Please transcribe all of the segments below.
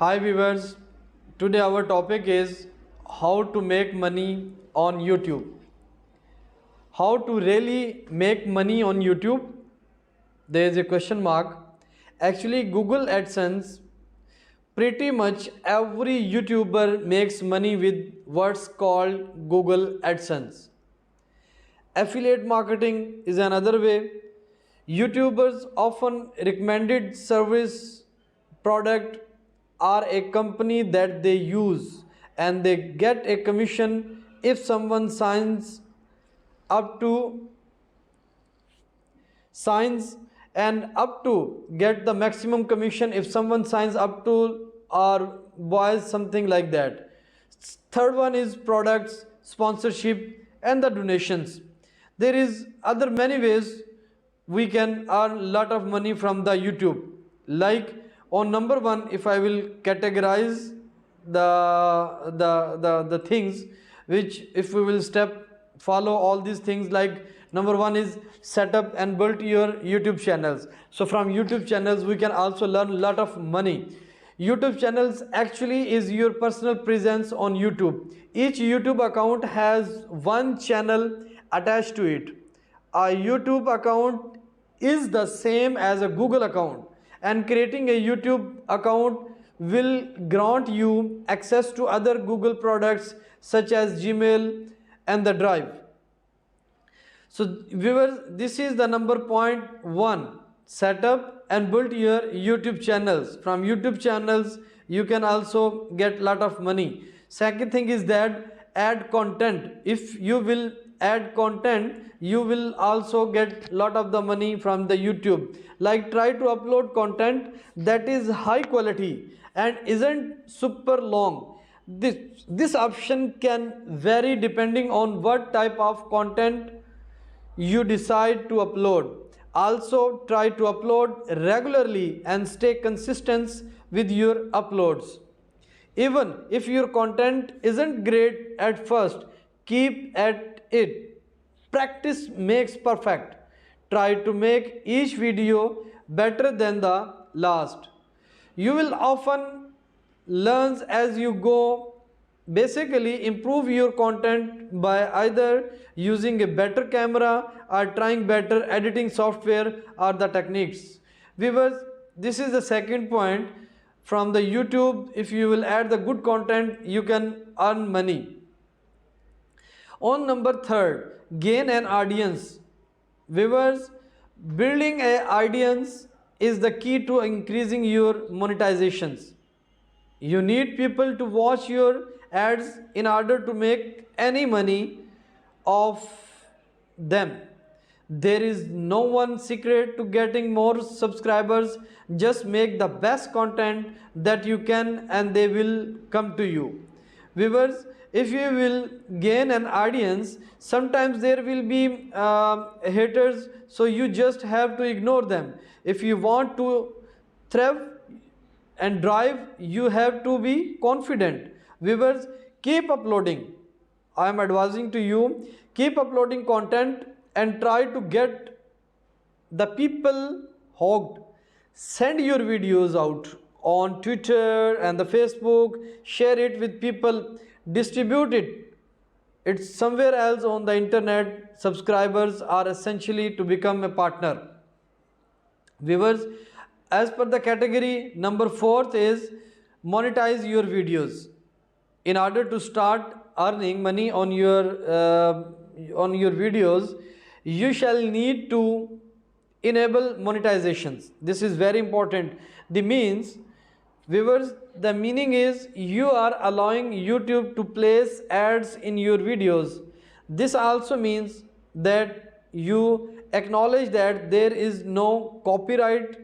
Hi viewers, today our topic is how to make money on YouTube. How to really make money on YouTube? There is a question mark. Actually, Google Adsense, pretty much every YouTuber makes money with what's called Google Adsense. Affiliate marketing is another way. YouTubers often recommended service product are a company that they use and they get a commission if someone up to signs up to get the maximum commission if someone signs up to or buys something like that. Third one is products, sponsorship and the donations. There is other many ways we can earn lot of money from the YouTube. Like on number one, if I will categorize the things which if we will follow all these things, like number one is set up and build your YouTube channels. So from YouTube channels we can also learn a lot of money. YouTube channels actually is your personal presence on YouTube. Each YouTube account has one channel attached to it. A YouTube account is the same as a Google account, and creating a YouTube account will grant you access to other Google products such as Gmail and the Drive. So viewers, this is the number point one. Set up and build your YouTube channels. From YouTube channels you can also get lot of money. Second thing is that add content. If you will add content, you will also get lot of the money from the YouTube. Like try to upload content that is high quality and isn't super long. This option can vary depending on what type of content you decide to upload. Also try to upload regularly and stay consistent with your uploads. Even if your content isn't great at first, keep at it. Practice makes perfect. Try to make each video better than the last. You will often learn as you go. Basically, improve your content by either using a better camera or trying better editing software or the techniques. Viewers, this is the second point. From the YouTube, if you will add the good content, you can earn money. On number third, gain an audience. Viewers, building an audience is the key to increasing your monetizations. You need people to watch your ads in order to make any money of them. There is no one secret to getting more subscribers. Just make the best content that you can and they will come to you. Viewers, if you will gain an audience, sometimes there will be haters, so you just have to ignore them. If you want to thrive and drive, you have to be confident. Viewers, keep uploading. I am advising to you, keep uploading content and try to get the people hooked. Send your videos out on Twitter and the Facebook, share it with people, distribute it. It's somewhere else on the internet. Subscribers are essentially to become a partner. Viewers, as per the category, number fourth is monetize your videos. In order to start earning money on your videos, you shall need to enable monetizations. This is very important. Viewers, the meaning is you are allowing YouTube to place ads in your videos. This also means that you acknowledge that there is no copyright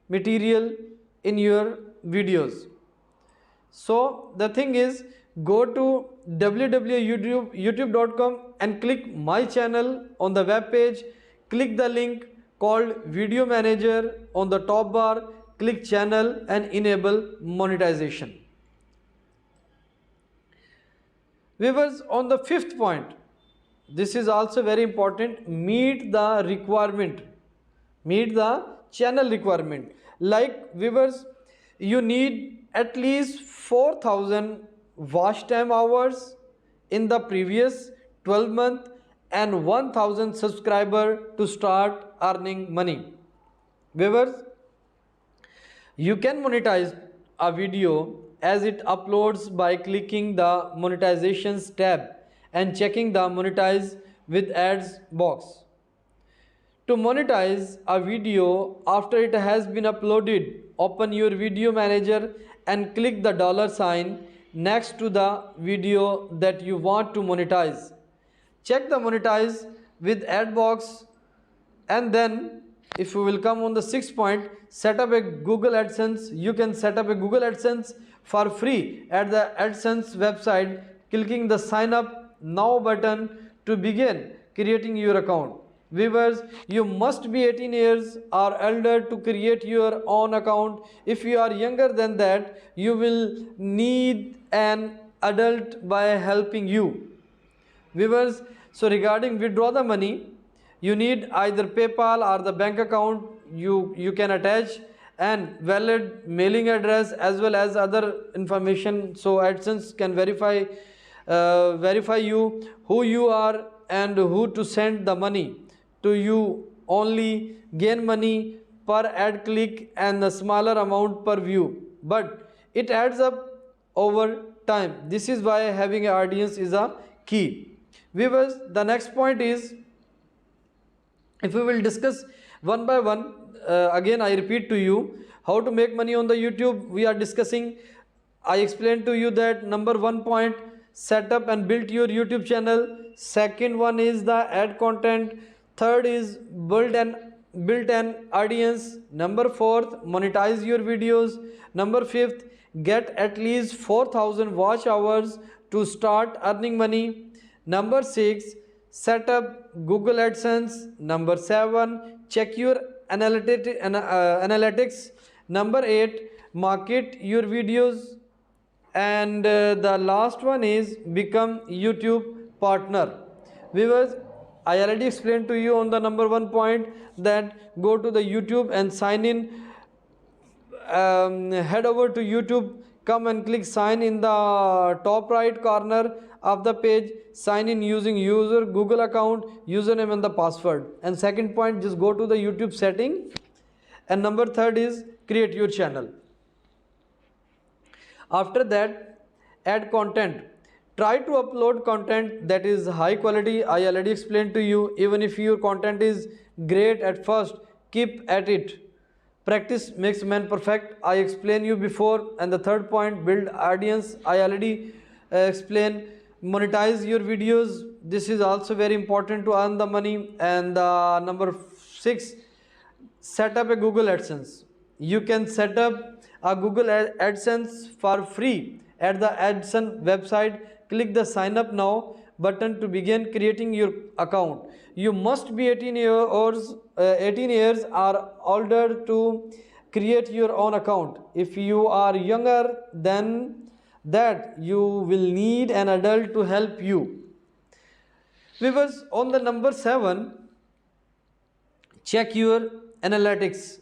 material in your videos. So the thing is, go to www.youtube.com and click my channel on the web page. Click the link called Video Manager on the top bar. Click channel and enable monetization. Viewers, on the fifth point, this is also very important. Meet the requirement. Meet the channel requirement. Like viewers, you need at least 4,000 watch time hours in the previous 12 months and 1,000 subscriber to start earning money. Viewers, you can monetize a video as it uploads by clicking the Monetizations tab and checking the Monetize with Ads box. To monetize a video after it has been uploaded, open your video manager and click the dollar sign next to the video that you want to monetize. Check the Monetize with Ad box, and then if you will come on the sixth point, set up a Google Adsense. You can set up a Google Adsense for free at the Adsense website, clicking the sign up now button to begin creating your account. Viewers, you must be 18 years or elder to create your own account. If you are younger than that, you will need an adult by helping you. Viewers, so regarding withdraw the money, you need either PayPal or the bank account you can attach, and valid mailing address as well as other information, so AdSense can verify you who you are and who to send the money to. You only gain money per ad click and the smaller amount per view, but it adds up over time. This is why having an audience is a key. Viewers, the next point is, if we will discuss one by one, again I repeat to you how to make money on the YouTube. We are discussing, I explained to you that number 1 point, set up and build your YouTube channel. Second one is the ad content. Third is build an audience. Number 4th, monetize your videos. Number 5th, get at least 4,000 watch hours to start earning money. Number 6, set up Google AdSense. Number 7, check your analytics. Number 8, market your videos. And the last one is become YouTube partner. Viewers, I already explained to you on the number 1 point that go to the YouTube and sign in. Head over to YouTube, come and click sign in the top right corner of the page. Sign in using user Google account, username and the password. And second point, just go to the YouTube setting. And number 3rd is create your channel. After that, add content. Try to upload content that is high quality. I already explained to you, even if your content is great at first, keep at it. Practice makes man perfect. I explained you before. And the 3rd point, build audience. I already explained. Monetize your videos. This is also very important to earn the money. And number 6, set up a Google AdSense. You can set up a Google AdSense for free at the AdSense website. Click the sign up now button to begin creating your account. You must be 18 years or older to create your own account. If you are younger than that, you will need an adult to help you. Viewers, on the number 7, check your analytics.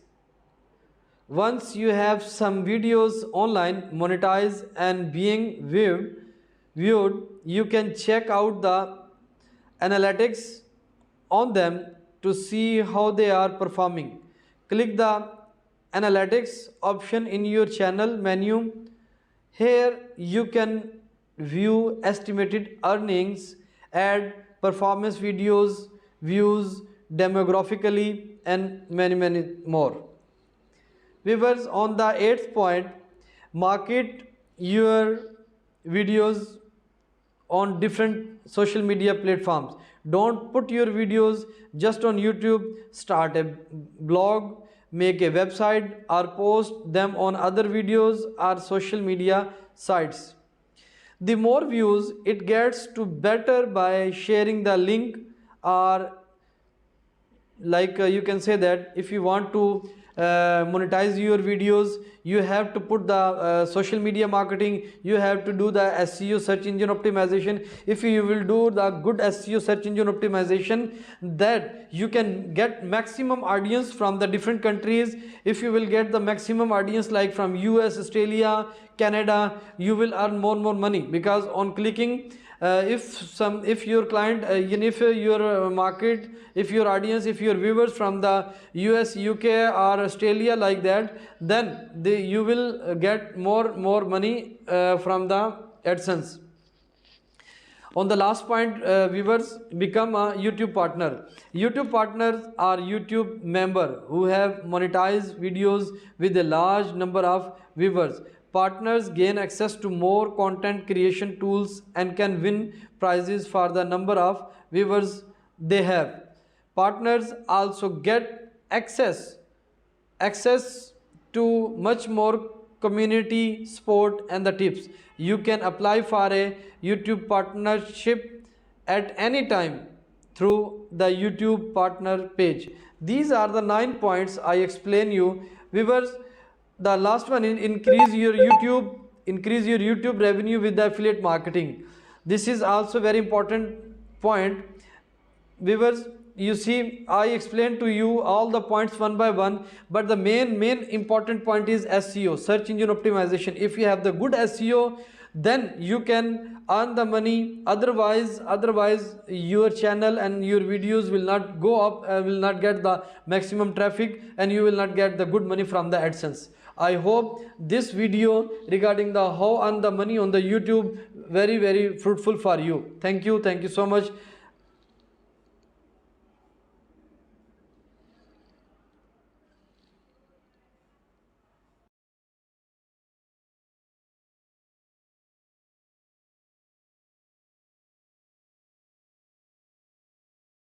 Once you have some videos online monetized and being viewed, you can check out the analytics on them to see how they are performing. Click the analytics option in your channel menu. Here you can view estimated earnings, ad performance videos, views, demographically, and many more. Viewers, on the 8th point, market your videos on different social media platforms. Don't put your videos just on YouTube. Start a blog, make a website, or post them on other videos or social media sites. The more views it gets, to better by sharing the link, or like you can say that if you want to monetize your videos, you have to put the social media marketing, you have to do the SEO, search engine optimization. If you will do the good SEO, search engine optimization, that you can get maximum audience from the different countries. If you will get the maximum audience like from US, Australia, Canada, you will earn more money, because on clicking, if your client, if your market, if your audience, if your viewers from the US, UK or Australia like that, then you will get more money from the AdSense. On the last point, viewers, become a YouTube partner. YouTube partners are YouTube member who have monetized videos with a large number of viewers. Partners gain access to more content creation tools and can win prizes for the number of viewers they have. Partners also get access to much more community support and the tips. You can apply for a YouTube partnership at any time through the YouTube partner page. These are the 9 points I explain you. Viewers, the last one is increase your YouTube revenue with the affiliate marketing. This is also very important point. Viewers, you see, I explained to you all the points one by one, but the main important point is SEO, search engine optimization. If you have the good SEO, then you can earn the money. Otherwise your channel and your videos will not go up, will not get the maximum traffic, and you will not get the good money from the AdSense. I hope this video regarding the how earn the money on the YouTube very fruitful for you. Thank you so much.